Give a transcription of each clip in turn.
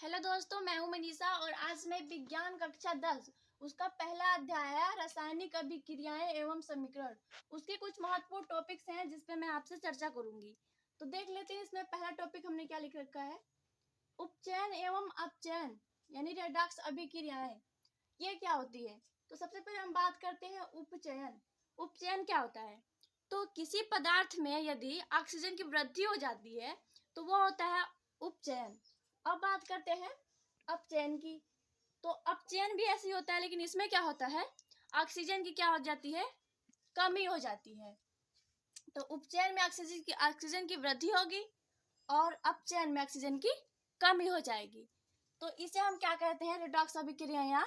Hello दोस्तों, मैं हूं मनीषा और आज मैं विज्ञान कक्षा 10 उसका पहला अध्याय है रासायनिक अभिक्रियाएं एवं समीकरण। उसके कुछ महत्वपूर्ण टॉपिक्स हैं जिस पे मैं आपसे चर्चा करूंगी। तो देख लेते हैं इसमें पहला टॉपिक हमने क्या लिख रखा है। उपचयन एवं अपचयन यानी रेडॉक्स अभिक्रियाएं, ये क्या होती है। तो सबसे पहले हम बात करते हैं उपचयन। उपचयन क्या होता है। तो किसी पदार्थ में यदि ऑक्सीजन की वृद्धि हो जाती है तो वो होता है उपचयन। अब बात करते हैं अपचयन की। तो अपचयन भी ऐसे ही होता है, लेकिन इसमें क्या होता है, ऑक्सीजन की क्या हो जाती है, कमी हो जाती है। तो उपचयन में ऑक्सीजन की वृद्धि होगी और अपचयन में ऑक्सीजन की कमी हो जाएगी। तो इसे हम क्या कहते हैं, रेडॉक्स अभिक्रियाएं या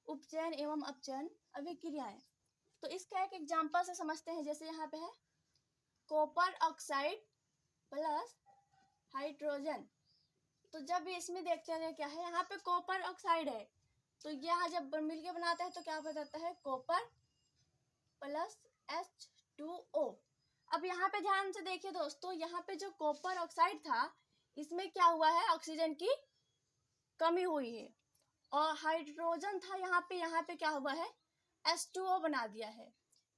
उपचयन एवं अपचयन अभिक्रियाएं। तो इसका एक एग्जांपल से समझते हैं। जैसे यहाँ पे है कॉपर ऑक्साइड प्लस हाइड्रोजन। तो जब इसमें देखते हैं क्या है, यहाँ पे कॉपर ऑक्साइड है, तो यहाँ जब मिलके बनाते हैं तो क्या बताता है, कॉपर प्लस H2O। अब यहाँ पे ध्यान से देखिए दोस्तों, यहाँ पे जो कॉपर ऑक्साइड था इसमें क्या हुआ है, ऑक्सीजन की कमी हुई है। और हाइड्रोजन था यहाँ पे क्या हुआ है, H2O बना दिया है।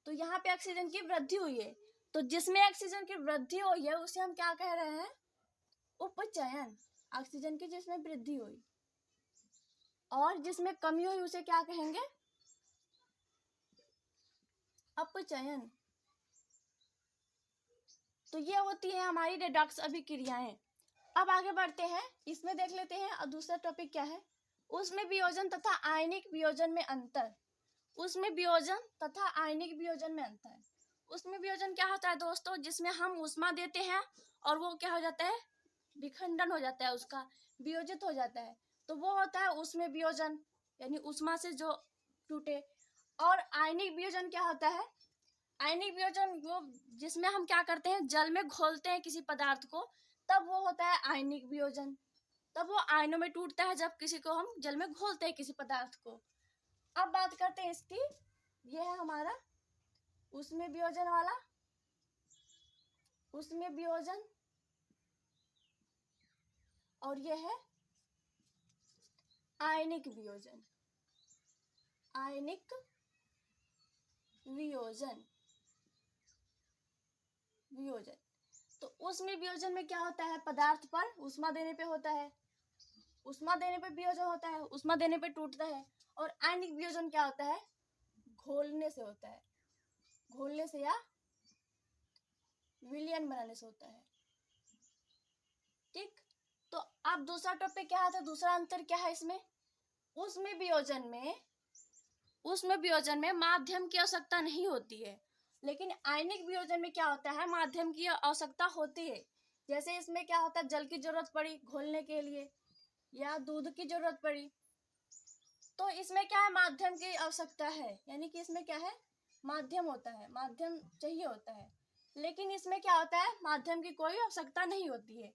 तो यहाँ पे ऑक्सीजन की वृद्धि हुई है। तो जिसमें ऑक्सीजन की वृद्धि हुई है उसे हम क्या कह रहे हैं, उपचयन। ऑक्सीजन की जिसमें वृद्धि हुई और जिसमें कमी हुई उसे क्या कहेंगे, अपचयन। तो ये होती है हमारी रेडॉक्स अभिक्रियाएं। अब आगे बढ़ते हैं, इसमें देख लेते हैं। और दूसरा टॉपिक क्या है, उसमें वियोजन तथा आयनिक वियोजन में अंतर। उसमें वियोजन तथा आयनिक वियोजन में अंतर। उसमें वियोजन क्या होता है दोस्तों, जिसमें हम ऊष्मा देते हैं और वो क्या हो जाता है, विखंडन हो जाता है, उसका वियोजित हो जाता है। तो वो होता है उसमें वियोजन, यानी ऊष्मा से जो टूटे। और आयनिक वियोजन क्या होता है, आयनिक वियोजन वो जिसमें हम क्या करते हैं, जल में घोलते हैं किसी पदार्थ को, तब वो होता है आयनिक वियोजन। तब वो आयनों में टूटता है जब किसी को हम जल में घोलते हैं किसी पदार्थ को। अब बात करते हैं इसकी, ये है हमारा उसमें वियोजन वाला, उसमें वियोजन, और ये है आयनिक वियोजन। आयनिक वियोजन, वियोजन। तो उसमें वियोजन में क्या होता है, पदार्थ पर ऊष्मा देने पे होता है, ऊष्मा देने पे वियोजन होता है, ऊष्मा देने पे टूटता है। और आयनिक वियोजन क्या होता है, घोलने से होता है, घोलने से या विलयन बनाने से होता है। ठीक। तो अब दूसरा टॉपिक क्या था, दूसरा अंतर क्या है इसमें, उसमें वियोजन में माध्यम की आवश्यकता नहीं होती है, लेकिन आयनिक वियोजन में क्या होता है, माध्यम की आवश्यकता होती है। जैसे इसमें क्या होता है, जल की जरूरत पड़ी घोलने के लिए या दूध की जरूरत पड़ी, तो इसमें क्या है, माध्यम की आवश्यकता है, यानी कि इसमें क्या है, माध्यम होता है, माध्यम चाहिए होता है। लेकिन इसमें क्या होता है, माध्यम की कोई आवश्यकता नहीं होती है,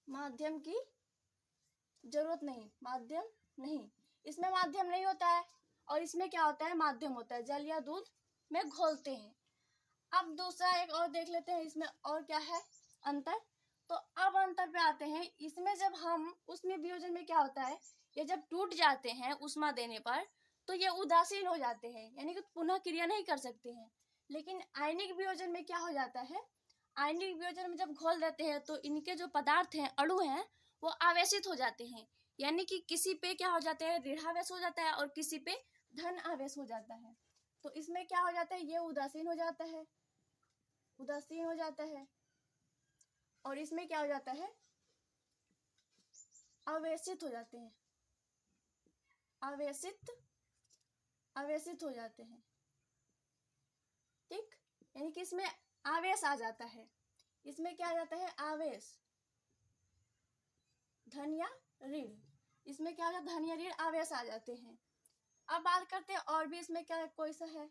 माध्यम की जरूरत नहीं, माध्यम नहीं, इसमें माध्यम नहीं होता है। और इसमें क्या होता है, माध्यम होता है, जल या दूध में घोलते हैं। अब दूसरा एक और देख लेते हैं, इसमें और क्या है अंतर। तो अब अंतर पे आते हैं, इसमें जब हम उसमें वियोजन में क्या होता है, ये जब टूट जाते हैं ऊष्मा देने पर तो ये उदासीन हो जाते हैं, यानी कि पुनः क्रिया नहीं कर सकते हैं। लेकिन आयनिक वियोजन में क्या हो जाता है, आयनिक वियोजन में जब घोल देते हैं तो इनके जो पदार्थ हैं, अणु हैं, वो आवेशित हो जाते हैं, यानी कि किसी पे क्या हो जाता है, ऋणावेश हो जाता है और किसी पे धन आवेश हो जाता है। तो इसमें क्या हो जाता है, ये उदासीन हो जाता है, उदासीन हो जाता है। और इसमें क्या हो जाता है, आवेशित हो जाते हैं, आवेशित हो जाते हैं। ठीक, यानी कि इसमें आवेश आ जाता है, इसमें क्या आ जाता है, आवेश, धन या ऋण, इसमें क्या हो जाता है, धन या ऋण आवेश आ जाते हैं। अब बात करते हैं और भी इसमें क्या कोई सा है।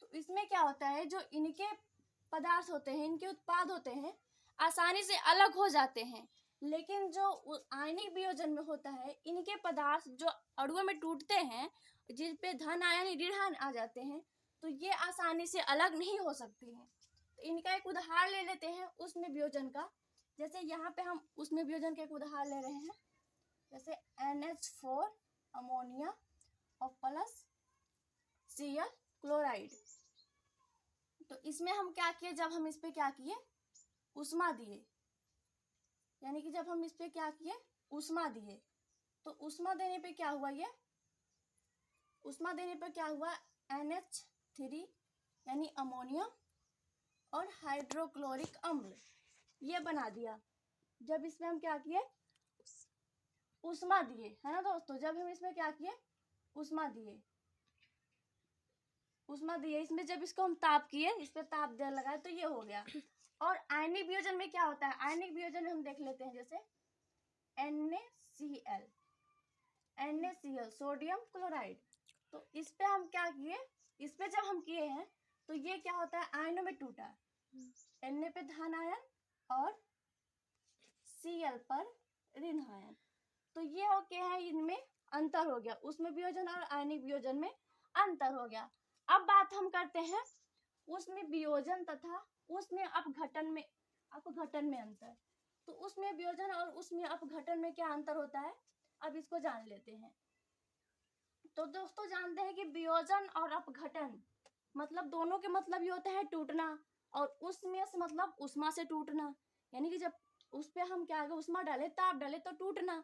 तो इसमें क्या होता है, जो इनके पदार्थ होते हैं, इनके उत्पाद होते हैं, आसानी से अलग हो जाते हैं। लेकिन जो आयनिक वियोजन में होता है, इनके पदार्थ जो अणुओं में टूटते हैं, जिस पे धन आयन ऋण आ जाते हैं, तो ये आसानी से अलग नहीं हो सकते हैं। तो इनका एक उदाहरण ले लेते हैं उसमें वियोजन का। जैसे यहाँ पे हम उसमें वियोजन के एक उदाहरण ले रहे हैं, जैसे NH4 अमोनिया और प्लस Cl क्लोराइड। तो इसमें हम क्या किए, जब हम इस पे क्या किए, उष्मा दिए, यानी कि जब हम इस पे क्या किए, उष्मा दिए, तो उष्मा देने पे क्या हुआ, ये उष्मा देने पर क्या हुआ, NH3 यानी अमोनिया और हाइड्रोक्लोरिक अम्ल ये बना दिया। जब इसमें हम क्या किए, उष्मा दिए, है ना दोस्तों, जब हम इसमें क्या किए, उष्मा दिए, इसमें जब इसको हम ताप किए, इस पे ताप दे लगाए तो ये हो गया। और आयनिक वियोजन में क्या होता है, आयनिक वियोजन में हम देख लेते हैं, जैसे NaCl सोडियम क्लोराइड। तो इस पे हम क्या किए, इस पे जब हम किए हैं तो ये क्या होता है, आयनों में टूटा, Na पे धन आयन और Cl पर ऋण आयन। तो ये हो गया है, इनमें अंतर हो गया, उसमें वियोजन और आयनिक वियोजन में अंतर हो गया। अब बात हम करते हैं उसमें वियोजन तथा उसमें अपघटन में अंतर। तो उसमें वियोजन और उसमें अपघटन में क्या अंतर होता है, अब इसको जान लेते हैं। तो दोस्तों जानते हैं कि वियोजन और अपघटन मतलब दोनों के मतलब ये होता है टूटना, और उसमें से मतलब उष्मा से टूटना, यानी कि जब उस पे हम क्या उष्मा डाले, ताप डाले तो टूटना।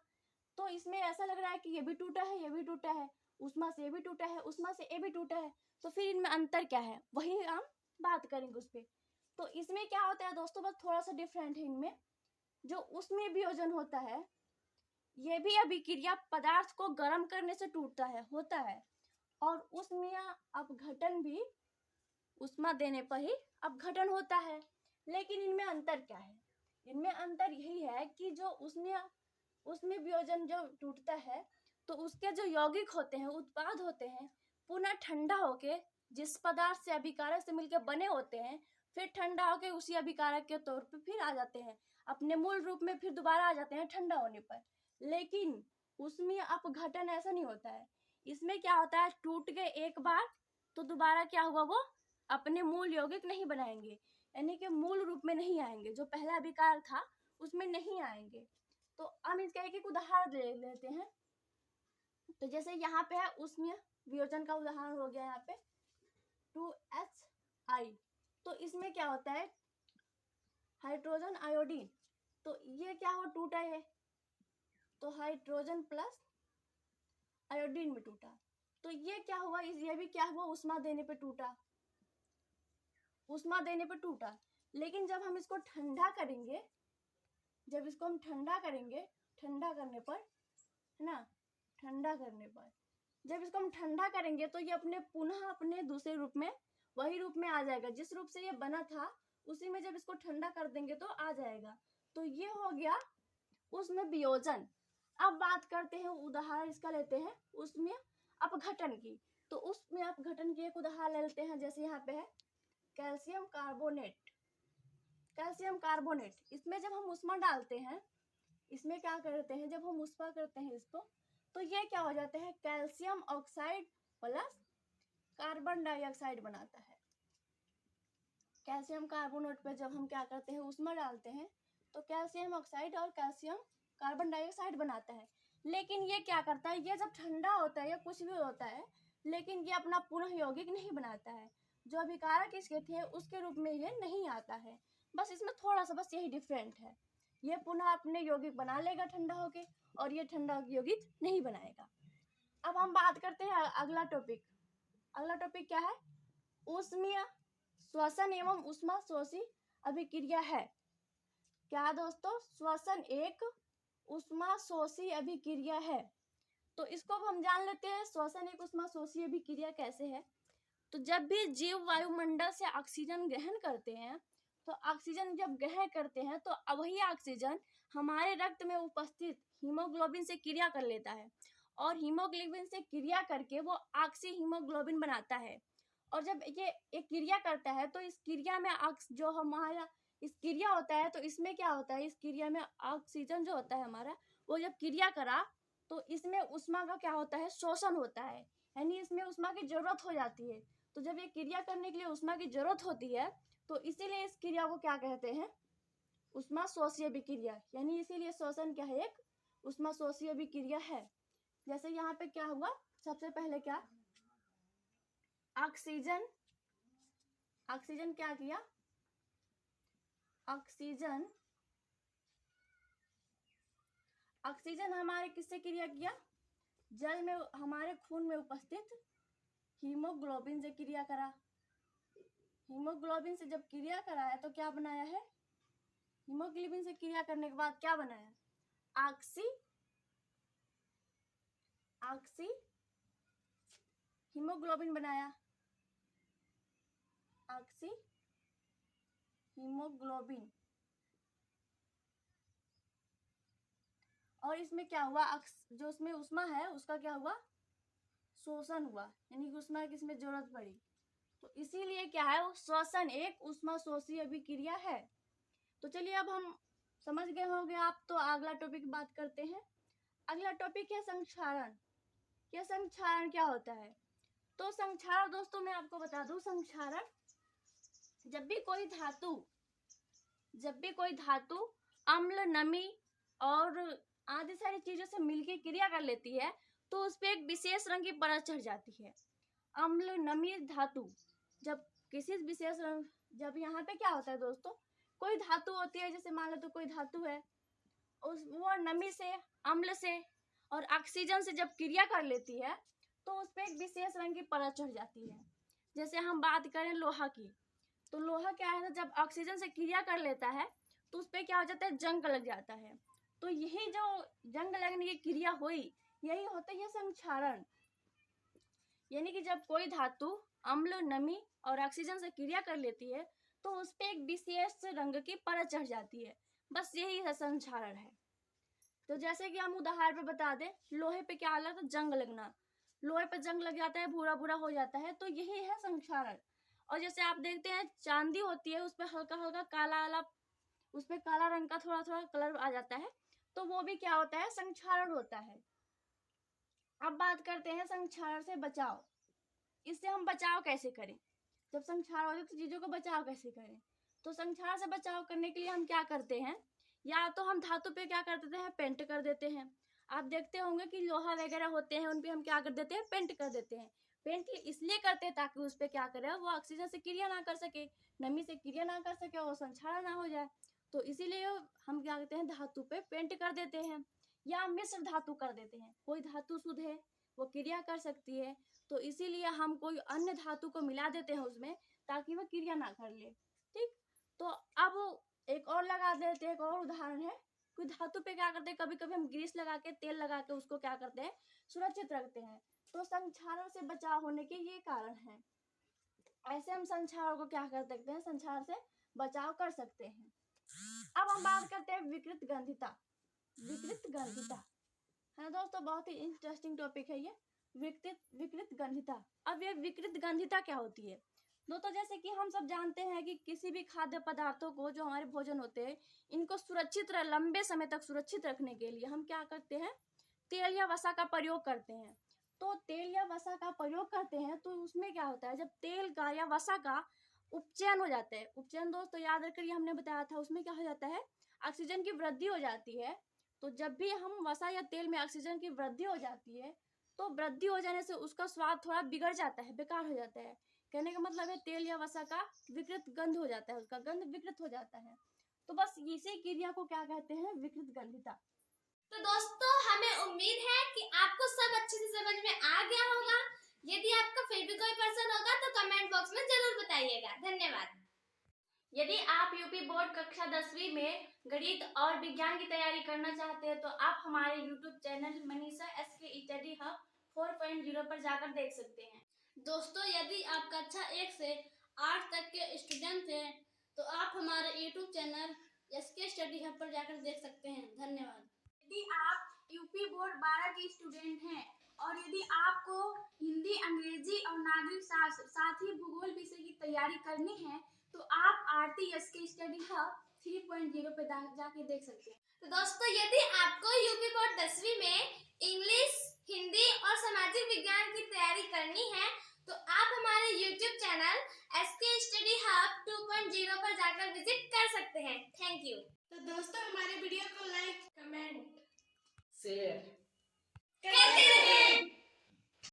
तो इसमें ऐसा लग रहा है कि ये भी टूटा है, ये भी टूटा है, उष्मा से ये भी टूटा है, उष्मा से ये भी टूटा है, तो फिर इनमें अंतर क्या है, वही हम बात करेंगे उस पर। तो इसमें क्या होता है दोस्तों, बस थोड़ा सा डिफरेंट है इनमें। जो उसमें वियोजन होता है, ये भी अभिक्रिया पदार्थ को गर्म करने से टूटता है, होता है, और उसमें अपघटन भी उष्मा देने पर ही अपघटन होता है। लेकिन इनमें अंतर क्या है, इनमें अंतर यही है कि जो उसमें वियोजन जो टूटता है तो उसके जो यौगिक होते हैं, उत्पाद होते हैं, पुनः ठंडा होके जिस पदार्थ से अभिकारक से मिलकर बने होते हैं, फिर ठंडा होके उसी अभिकारक के तौर पे फिर आ जाते हैं, अपने मूल रूप में फिर दोबारा आ जाते हैं ठंडा होने पर। लेकिन उसमें अपघटन ऐसा नहीं होता है। इसमें क्या होता है, टूट गए एक बार तो दोबारा क्या हुआ, वो अपने मूल यौगिक नहीं बनाएंगे, यानी कि मूल रूप में नहीं आएंगे, जो पहला अभिकार था उसमें नहीं आएंगे। तो हम इसका एक उदाहरण ले लेते हैं। तो जैसे यहाँ पे है उसमें वियोजन का उदाहरण हो गया, यहाँ पे 2HI। तो इसमें क्या होता है, हाइड्रोजन आयोडीन, तो ये क्या हो, टूटा है, तो हाइड्रोजन प्लस आयोडीन में टूटा। तो ये क्या हुआ, ये भी क्या हुआ, उष्मा देने पे टूटा, लेकिन जब हम इसको ठंडा करेंगे, ठंडा करने पर, है ना, जब इसको हम ठंडा करेंगे तो ये पुनः अपने दूसरे रूप में, वही रूप में आ जाएगा, जिस रूप से ये बना था उसी में जब इसको ठंडा कर देंगे तो आ जाएगा। तो ये हो गया उसमें वियोजन। अब बात करते हैं, उदाहरण इसका लेते हैं उसमें अपघटन की। तो उसमें अपघटन की एक उदाहरण लेते हैं, जैसे यहाँ पे है कैल्शियम कार्बोनेट। इसमें जब हम उष्मा डालते हैं, इसमें क्या करते हैं, जब हम उष्मा करते हैं इसको, तो ये क्या हो जाता है, calcium oxide plus carbon dioxide बनाता है। कैल्शियम कार्बोनेट पे जब हम क्या करते हैं, उष्मा डालते हैं, तो कैल्शियम ऑक्साइड और कैल्शियम कार्बन डाइऑक्साइड बनाता है। लेकिन ये क्या करता है, ये जब ठंडा होता है या कुछ भी होता है, लेकिन ये अपना पुनः यौगिक नहीं बनाता है, जो अभिकारक इसके थे उसके रूप में ये नहीं आता है। बस इसमें थोड़ा सा बस यही डिफरेंट है, ये पुनः अपने यौगिक बना लेगा ठंडा होके, और ये ठंडा यौगिक नहीं बनाएगा। अब हम बात करते हैं अगला टॉपिक क्या है, ऊष्मीय श्वसन एवं उष्मा शोषी अभिक्रिया है। क्या दोस्तों, श्वसन एक उष्मा शोषी अभिक्रिया है। तो इसको हम जान लेते हैं, श्वसन एक उष्मा शोषी अभिक्रिया कैसे है। तो जब भी जीव वायुमंडल से ऑक्सीजन ग्रहण करते हैं, तो ऑक्सीजन जब ग्रहण करते हैं तो वही ऑक्सीजन हमारे रक्त में उपस्थित हीमोग्लोबिन से क्रिया कर लेता है, और हीमोग्लोबिन से क्रिया करके वो ऑक्सी हीमोग्लोबिन बनाता है। और जब ये एक क्रिया करता है तो इस क्रिया में जो हमारा इस क्रिया होता है, तो इसमें क्या होता है, इस क्रिया में ऑक्सीजन जो होता है हमारा, वो जब क्रिया करा तो इसमें उष्मा का क्या होता है, शोषण होता है, यानी इसमें उष्मा की जरूरत हो जाती है। तो जब ये क्रिया करने के लिए उष्मा की जरूरत होती है, तो इसीलिए इस क्रिया को क्या कहते हैं, उष्मा शोषी अभिक्रिया, यानी इसीलिए श्वसन क्या है, एक उष्मा शोषी अभिक्रिया है। जैसे यहाँ पे क्या हुआ, सबसे पहले क्या, ऑक्सीजन क्या किया, ऑक्सीजन हमारे किससे क्रिया किया, जल में हमारे खून में उपस्थित हीमोग्लोबिन से क्रिया करा। हीमोग्लोबिन से जब क्रिया कराया तो क्या बनाया है, हीमोग्लोबिन से क्रिया करने के बाद क्या बनाया, ऑक्सी हीमोग्लोबिन बनाया, ऑक्सी हीमोग्लोबिन। और इसमें क्या हुआ, जो उसमें उष्मा है उसका क्या हुआ, शोषण हुआ, यानी कि उष्मा की इसमें जरूरत पड़ी। तो इसीलिए क्या है, श्वसन एक उष्मा शोषी अभिक्रिया है। तो चलिए अब हम समझ गए होंगे आप, तो अगला टॉपिक बात करते हैं। अगला टॉपिक है संक्षारण। यह संक्षारण क्या होता है, तो संक्षारण दोस्तों मैं आपको बता दूं, संक्षारण जब भी कोई धातु अम्ल, नमी और आदि सारी चीजों से मिलकर क्रिया कर लेती है तो उस पर एक विशेष रंग की परत चढ़ जाती है। अम्ल, नमी, धातु, जब किसी विशेष रंग, जब यहाँ पे क्या होता है दोस्तों, कोई धातु होती है, जैसे मान लो तो कोई धातु है, वो नमी से, अम्ल से और ऑक्सीजन से जब क्रिया कर लेती है तो उस पर एक विशेष रंग की परत चढ़ जाती है। जैसे हम बात करें लोहा की, तो लोहा क्या है, जब ऑक्सीजन से क्रिया कर लेता है तो उस पर क्या हो जाता है, जंग लग जाता है। तो यही जो जंग लगने की क्रिया हुई, यही होता है संक्षारण। यानी कि जब कोई धातु अम्ल, नमी और ऑक्सीजन से क्रिया कर लेती है तो उस पर एक विशेष रंग की परत चढ़ जाती है, बस यही है संक्षारण है। तो जैसे कि हम उदाहरण पे बता दें, लोहे पे क्या हालत है, जंग लगना, लोहे पे जंग लग जाता है, भूरा भूरा हो जाता है, तो यही है संक्षारण। और जैसे आप देखते हैं चांदी होती है, उस पर हल्का हल्का काला वाला, उस पर काला रंग का थोड़ा थोड़ा कलर आ जाता है, तो वो भी क्या होता है, संक्षारण होता है। अब बात करते हैं संक्षारण से बचाव। इससे हम बचाव कैसे करें, जब संक्षारण होते तो चीजों को बचाव कैसे करें। तो संक्षारण से बचाव करने के लिए हम क्या करते हैं, या तो हम धातु पे क्या कर देते हैं, पेंट कर देते हैं। आप देखते होंगे कि लोहा वगैरह होते हैं, उन पे हम क्या कर देते हैं, पेंट कर देते हैं। पेंट इसलिए करते हैं ताकि उस पर क्या करे, वो ऑक्सीजन से क्रिया ना कर सके, नमी से क्रिया ना कर सके, वो संक्षारण ना हो जाए। तो इसीलिए हम क्या करते हैं, धातु पे पेंट कर देते हैं, या मिश्र धातु कर देते हैं। कोई धातु शुद्ध है, वो क्रिया कर सकती है, तो इसीलिए हम कोई अन्य धातु को मिला देते हैं उसमें, ताकि वह क्रिया ना कर ले। ठीक, तो अब एक और लगा देते हैं, एक और उदाहरण है, कोई धातु पे क्या करते हैं, कभी कभी हम ग्रीस लगा के, तेल लगा के उसको क्या करते हैं, सुरक्षित रखते हैं। तो संक्षारण से बचाव होने के ये कारण है। ऐसे हम संक्षारण को क्या कर सकते हैं, संक्षारण से बचाव कर सकते हैं। अब हम बात करते हैं विकृत गंधिता। है दोस्तों, बहुत ही इंटरेस्टिंग टॉपिक है ये, विकृत गंधिता। अब ये विकृत गंधिता क्या होती है दोस्तों, जैसे कि हम सब जानते हैं कि किसी भी खाद्य पदार्थों को, जो हमारे भोजन होते हैं, इनको सुरक्षित लंबे समय तक सुरक्षित रखने के लिए हम क्या करते हैं, तेल या वसा का प्रयोग करते हैं। तो तेल या वसा का प्रयोग करते हैं तो उसमें क्या होता है, जब तेल का या वसा का उपचयन हो जाता है, उपचयन दोस्तों याद रखिए, हमने बताया था, उसमें क्या हो जाता है, ऑक्सीजन की वृद्धि हो जाती है। तो जब भी हम वसा या तेल में ऑक्सीजन की वृद्धि हो जाती है, तो वृद्धि हो जाने से उसका स्वाद थोड़ा बिगड़ जाता है, बेकार हो जाता है। कहने का मतलब है तेल या वसा का विकृत गंध हो जाता है, उसका गंध विकृत हो जाता है। तो बस इसी क्रिया को क्या कहते हैं, विकृत गंधिता। तो दोस्तों हमें उम्मीद है कि आपको सब अच्छे से समझ में आ गया होगा। यदि आपका फिर भी कोई प्रश्न होगा तो कमेंट बॉक्स में जरूर बताइएगा। धन्यवाद। यदि आप यूपी बोर्ड कक्षा 10वीं में गणित और विज्ञान की तैयारी करना चाहते हैं तो आप हमारे YouTube channel Manisha SK study hub 4.0 पर जाकर देख सकते हैं। दोस्तों यदि आप कक्षा 1 से 8 तक के स्टूडेंट हैं तो आप हमारे YouTube channel SK study hub पर जाकर देख सकते हैं। धन्यवाद। यदि आप यूपी बोर्ड 12 के स्टूडेंट हैं और यदि आपको हिंदी, अंग्रेजी और नागरिक साथ ही भूगोल विषय की तैयारी करनी है तो आप आरती एसके स्टडी हब 3.0 पे जाके देख सकते हैं। तो दोस्तों यदि आपको यूपी बोर्ड 10वीं में इंग्लिश, हिंदी और सामाजिक विज्ञान की तैयारी करनी है तो आप हमारे YouTube channel SK Study Hub 2.0 पर जाकर विजिट कर सकते हैं। Thank you. तो दोस्तों हमारे वीडियो को लाइक, कमेंट, शेयर